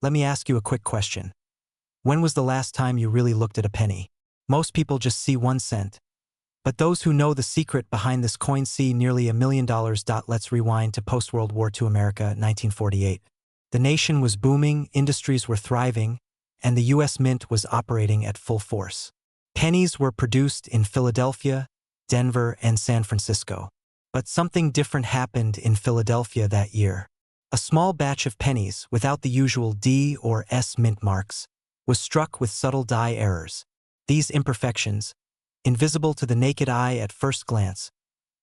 let me ask you a quick question. When was the last time you really looked at a penny? Most people just see 1 cent. But those who know the secret behind this coin see nearly $1 million. Let's rewind to post-World War II America, 1948. The nation was booming, industries were thriving, and the U.S. Mint was operating at full force. Pennies were produced in Philadelphia, Denver, and San Francisco. But something different happened in Philadelphia that year. A small batch of pennies, without the usual D or S mint marks, was struck with subtle die errors. These imperfections, invisible to the naked eye at first glance,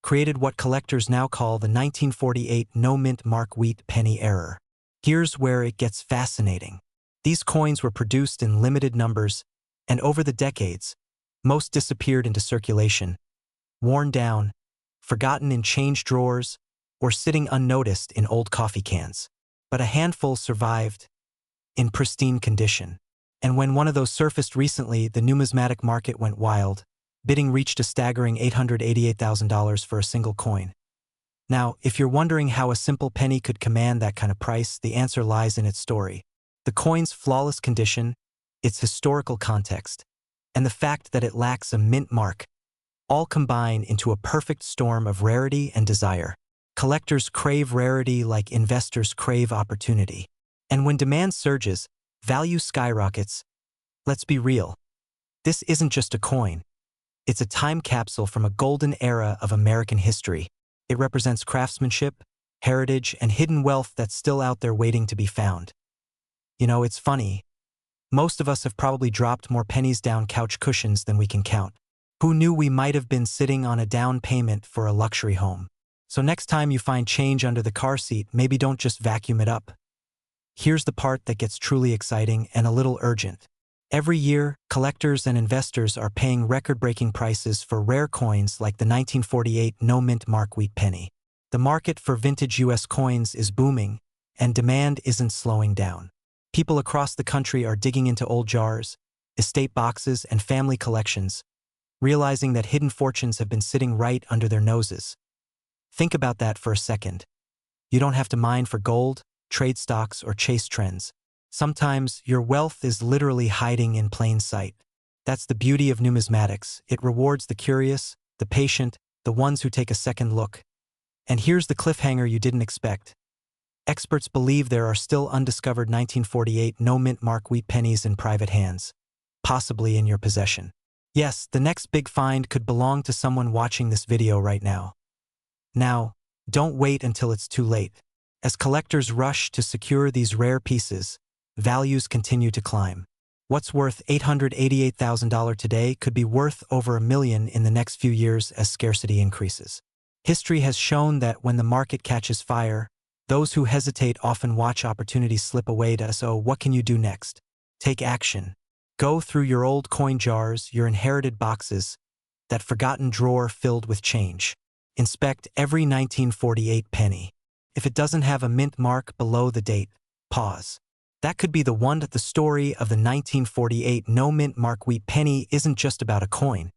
created what collectors now call the 1948 no-mint Mark Wheat penny error. Here's where it gets fascinating. These coins were produced in limited numbers, and over the decades, most disappeared into circulation, worn down, forgotten in change drawers, or sitting unnoticed in old coffee cans. But a handful survived, in pristine condition. And when one of those surfaced recently, the numismatic market went wild. Bidding reached a staggering $888,000 for a single coin. Now, if you're wondering how a simple penny could command that kind of price, the answer lies in its story. The coin's flawless condition, its historical context, and the fact that it lacks a mint mark, all combine into a perfect storm of rarity and desire. Collectors crave rarity like investors crave opportunity. And when demand surges, value skyrockets. Let's be real. This isn't just a coin. It's a time capsule from a golden era of American history. It represents craftsmanship, heritage, and hidden wealth that's still out there waiting to be found. You know, it's funny. Most of us have probably dropped more pennies down couch cushions than we can count. Who knew we might have been sitting on a down payment for a luxury home? So next time you find change under the car seat, maybe don't just vacuum it up. Here's the part that gets truly exciting and a little urgent. Every year, collectors and investors are paying record-breaking prices for rare coins like the 1948 no-mint mark wheat penny. The market for vintage U.S. coins is booming, and demand isn't slowing down. People across the country are digging into old jars, estate boxes, and family collections, realizing that hidden fortunes have been sitting right under their noses. Think about that for a second. You don't have to mine for gold, trade stocks, or chase trends. Sometimes your wealth is literally hiding in plain sight. That's the beauty of numismatics. It rewards the curious, the patient, the ones who take a second look. And here's the cliffhanger you didn't expect. Experts believe there are still undiscovered 1948 no-mint mark wheat pennies in private hands, possibly in your possession. Yes, the next big find could belong to someone watching this video right now. Now, don't wait until it's too late. As collectors rush to secure these rare pieces, values continue to climb. What's worth $888,000 today could be worth over $1 million in the next few years as scarcity increases. History has shown that when the market catches fire, those who hesitate often watch opportunities slip away. So what can you do next? Take action. Go through your old coin jars, your inherited boxes, that forgotten drawer filled with change. Inspect every 1948 penny. If it doesn't have a mint mark below the date, pause. That could be the one. The story of the 1948 no-mint mark wheat penny isn't just about a coin.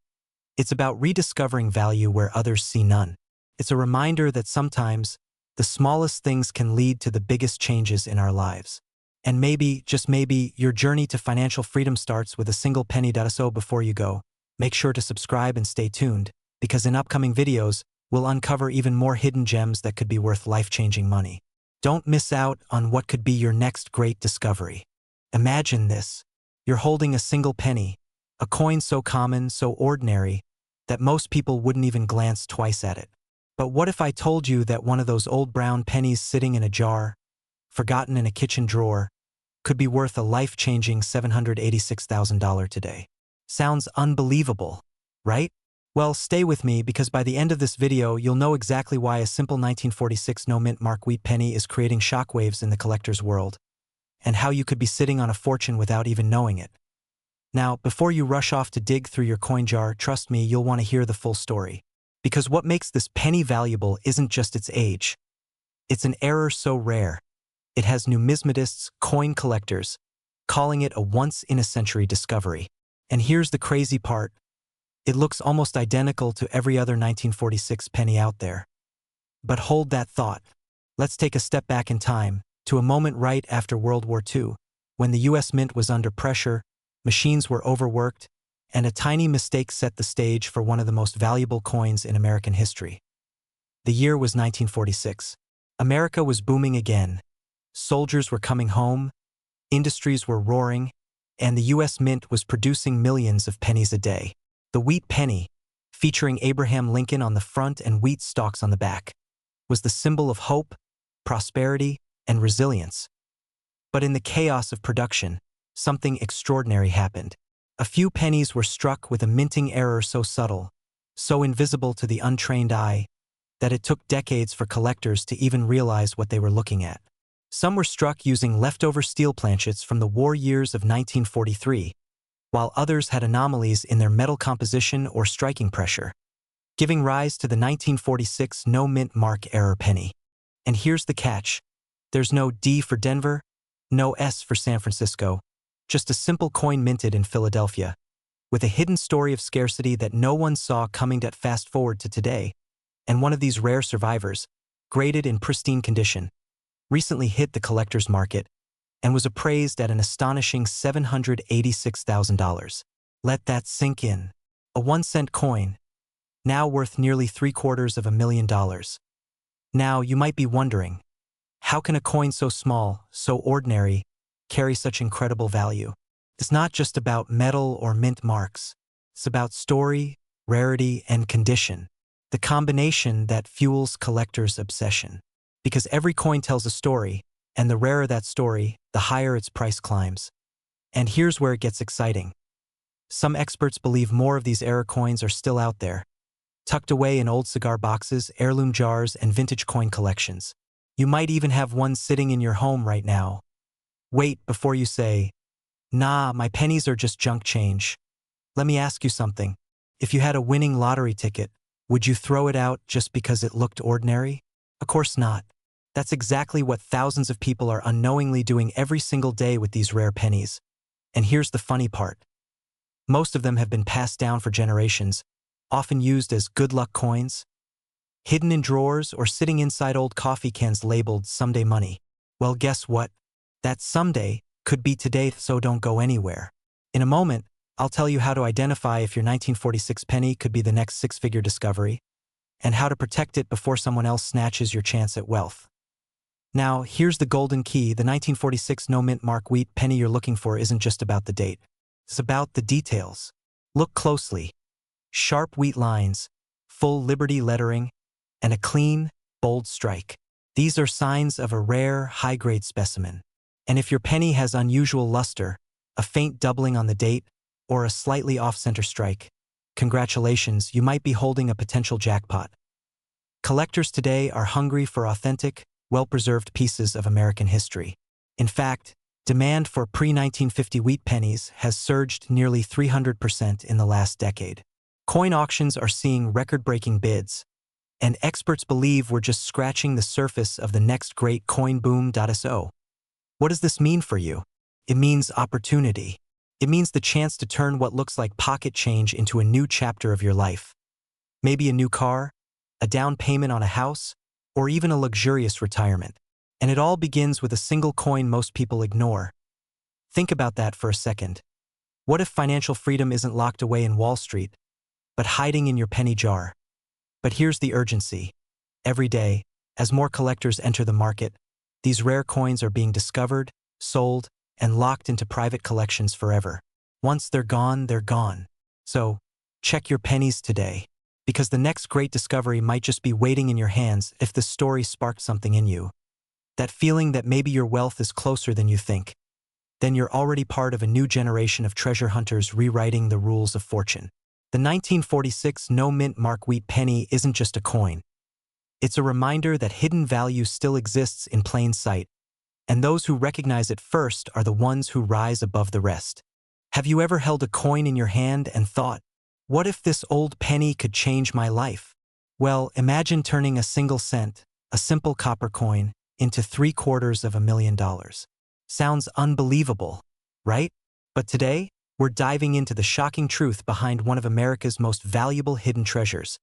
It's about rediscovering value where others see none. It's a reminder that sometimes the smallest things can lead to the biggest changes in our lives. And maybe, just maybe, your journey to financial freedom starts with a single penny. So before you go, make sure to subscribe and stay tuned, because in upcoming videos, we'll uncover even more hidden gems that could be worth life-changing money. Don't miss out on what could be your next great discovery. Imagine this. You're holding a single penny, a coin so common, so ordinary, that most people wouldn't even glance twice at it. But what if I told you that one of those old brown pennies sitting in a jar, forgotten in a kitchen drawer, could be worth a life-changing $786,000 today? Sounds unbelievable, right? Well, stay with me, because by the end of this video, you'll know exactly why a simple 1946 no-mint mark wheat penny is creating shockwaves in the collector's world, and how you could be sitting on a fortune without even knowing it. Now, before you rush off to dig through your coin jar, trust me, you'll want to hear the full story. Because what makes this penny valuable isn't just its age. It's an error so rare. It has numismatists, coin collectors, calling it a once-in-a-century discovery. And here's the crazy part. It looks almost identical to every other 1946 penny out there. But hold that thought. Let's take a step back in time, to a moment right after World War II, when the U.S. Mint was under pressure, machines were overworked, and a tiny mistake set the stage for one of the most valuable coins in American history. The year was 1946. America was booming again. Soldiers were coming home, industries were roaring, and the U.S. Mint was producing millions of pennies a day. The wheat penny, featuring Abraham Lincoln on the front and wheat stalks on the back, was the symbol of hope, prosperity, and resilience. But in the chaos of production, something extraordinary happened. A few pennies were struck with a minting error so subtle, so invisible to the untrained eye, that it took decades for collectors to even realize what they were looking at. Some were struck using leftover steel planchets from the war years of 1943, while others had anomalies in their metal composition or striking pressure, giving rise to the 1946 no-mint mark error penny. And here's the catch. There's no D for Denver, no S for San Francisco, just a simple coin minted in Philadelphia, with a hidden story of scarcity that no one saw coming. Fast forward to today, and one of these rare survivors, graded in pristine condition, recently hit the collector's market and was appraised at an astonishing $786,000. Let that sink in. A 1-cent coin, now worth nearly $750,000. Now, you might be wondering, how can a coin so small, so ordinary, carry such incredible value? It's not just about metal or mint marks. It's about story, rarity, and condition, the combination that fuels collectors' obsession. Because every coin tells a story, and the rarer that story, the higher its price climbs. And here's where it gets exciting. Some experts believe more of these error coins are still out there, tucked away in old cigar boxes, heirloom jars, and vintage coin collections. You might even have one sitting in your home right now. Wait before you say, "Nah, my pennies are just junk change." Let me ask you something. If you had a winning lottery ticket, would you throw it out just because it looked ordinary? Of course not. That's exactly what thousands of people are unknowingly doing every single day with these rare pennies. And here's the funny part. Most of them have been passed down for generations, often used as good luck coins, hidden in drawers or sitting inside old coffee cans labeled "someday money." Well, guess what? That someday could be today, so don't go anywhere. In a moment, I'll tell you how to identify if your 1946 penny could be the next six-figure discovery, and how to protect it before someone else snatches your chance at wealth. Now, here's the golden key. The 1946 no-mint mark wheat penny you're looking for isn't just about the date. It's about the details. Look closely. Sharp wheat lines, full Liberty lettering, and a clean, bold strike. These are signs of a rare, high-grade specimen. And if your penny has unusual luster, a faint doubling on the date, or a slightly off-center strike, congratulations, you might be holding a potential jackpot. Collectors today are hungry for authentic, well-preserved pieces of American history. In fact, demand for pre-1950 wheat pennies has surged nearly 300% in the last decade. Coin auctions are seeing record-breaking bids, and experts believe we're just scratching the surface of the next great coin boom. So, what does this mean for you? It means opportunity. It means the chance to turn what looks like pocket change into a new chapter of your life. Maybe a new car, a down payment on a house, or even a luxurious retirement. And it all begins with a single coin most people ignore. Think about that for a second. What if financial freedom isn't locked away in Wall Street, but hiding in your penny jar? But here's the urgency. Every day, as more collectors enter the market, these rare coins are being discovered, sold, and locked into private collections forever. Once they're gone, they're gone. So, check your pennies today, because the next great discovery might just be waiting in your hands if the story sparked something in you. That feeling that maybe your wealth is closer than you think. Then you're already part of a new generation of treasure hunters rewriting the rules of fortune. The 1946 no-mint mark wheat penny isn't just a coin. It's a reminder that hidden value still exists in plain sight, and those who recognize it first are the ones who rise above the rest. Have you ever held a coin in your hand and thought, what if this old penny could change my life? Well, imagine turning a single cent, a simple copper coin, into $750,000. Sounds unbelievable, right? But today, we're diving into the shocking truth behind one of America's most valuable hidden treasures,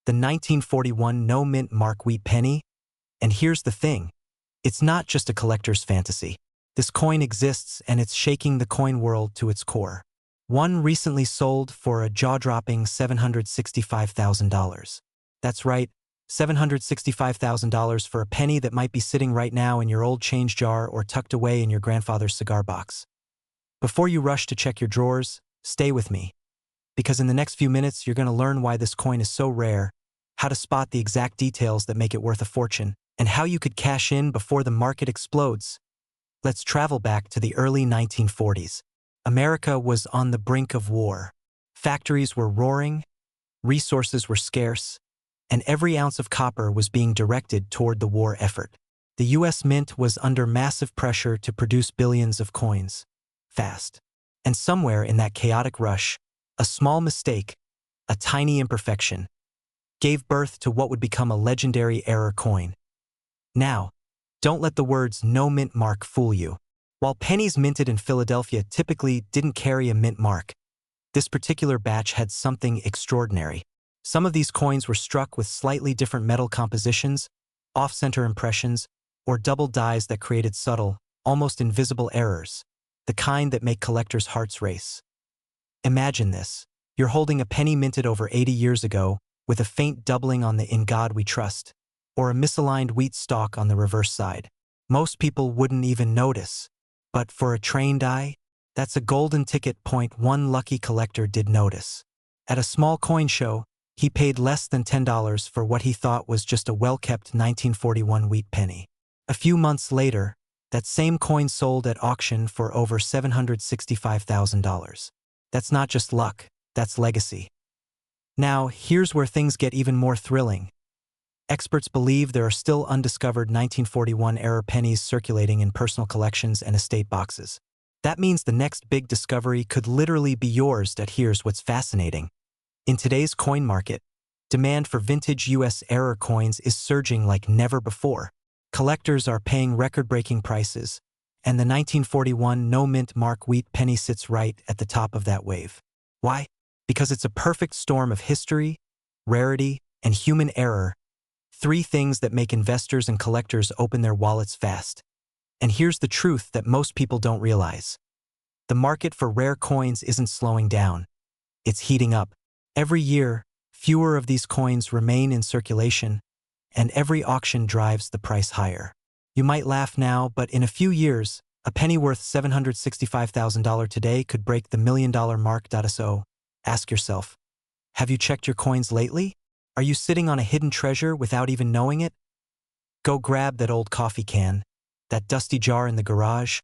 the 1941 no-mint mark wheat penny. And here's the thing. It's not just a collector's fantasy. This coin exists and it's shaking the coin world to its core. One recently sold for a jaw-dropping $765,000. That's right, $765,000 for a penny that might be sitting right now in your old change jar or tucked away in your grandfather's cigar box. Before you rush to check your drawers, stay with me. Because in the next few minutes, you're going to learn why this coin is so rare, how to spot the exact details that make it worth a fortune, and how you could cash in before the market explodes. Let's travel back to the early 1940s. America was on the brink of war. Factories were roaring, resources were scarce, and every ounce of copper was being directed toward the war effort. The U.S. Mint was under massive pressure to produce billions of coins, fast. And somewhere in that chaotic rush, a small mistake, a tiny imperfection, gave birth to what would become a legendary error coin. Now, don't let the words "no mint mark" fool you. While pennies minted in Philadelphia typically didn't carry a mint mark, this particular batch had something extraordinary. Some of these coins were struck with slightly different metal compositions, off-center impressions, or double dies that created subtle, almost invisible errors, the kind that make collectors' hearts race. Imagine this. You're holding a penny minted over 80 years ago, with a faint doubling on the "In God We Trust," or a misaligned wheat stalk on the reverse side. Most people wouldn't even notice. But for a trained eye, that's a golden ticket. Point one lucky collector did notice. At a small coin show, He paid less than $10 for what he thought was just a well-kept 1941 wheat penny. A few months later, that same coin sold at auction for over $765,000. That's not just luck, that's legacy. Now, here's where things get even more thrilling. Experts believe there are still undiscovered 1941-era pennies circulating in personal collections and estate boxes. That means the next big discovery could literally be yours. Here's what's fascinating. In today's coin market, demand for vintage US-era coins is surging like never before. Collectors are paying record-breaking prices, and the 1941 no-mint mark wheat penny sits right at the top of that wave. Why? Because it's a perfect storm of history, rarity, and human error, three things that make investors and collectors open their wallets fast. And here's the truth that most people don't realize. The market for rare coins isn't slowing down. It's heating up. Every year, fewer of these coins remain in circulation, and every auction drives the price higher. You might laugh now, but in a few years, a penny worth $765,000 today could break the $1 million mark. So, ask yourself, have you checked your coins lately? Are you sitting on a hidden treasure without even knowing it? Go grab that old coffee can, that dusty jar in the garage,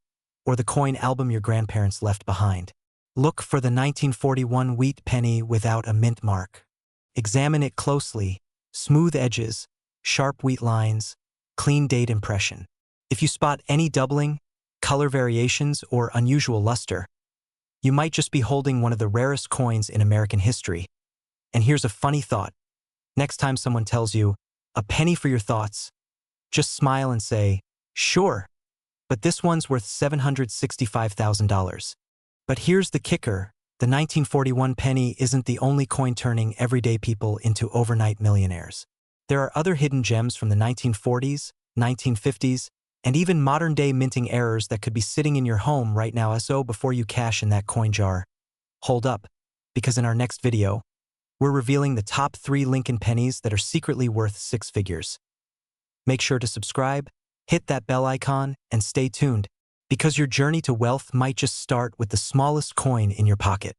or the coin album your grandparents left behind. Look for the 1941 wheat penny without a mint mark. Examine it closely. Smooth edges, sharp wheat lines, clean date impression. If you spot any doubling, color variations, or unusual luster, you might just be holding one of the rarest coins in American history. And here's a funny thought. Next time someone tells you, a penny for your thoughts, just smile and say, sure, but this one's worth $765,000. But here's the kicker. The 1941 penny isn't the only coin turning everyday people into overnight millionaires. There are other hidden gems from the 1940s, 1950s, and even modern-day minting errors that could be sitting in your home right now. So before you cash in that coin jar, hold up, because in our next video, we're revealing the top 3 Lincoln pennies that are secretly worth 6 figures. Make sure to subscribe, hit that bell icon, and stay tuned, because your journey to wealth might just start with the smallest coin in your pocket.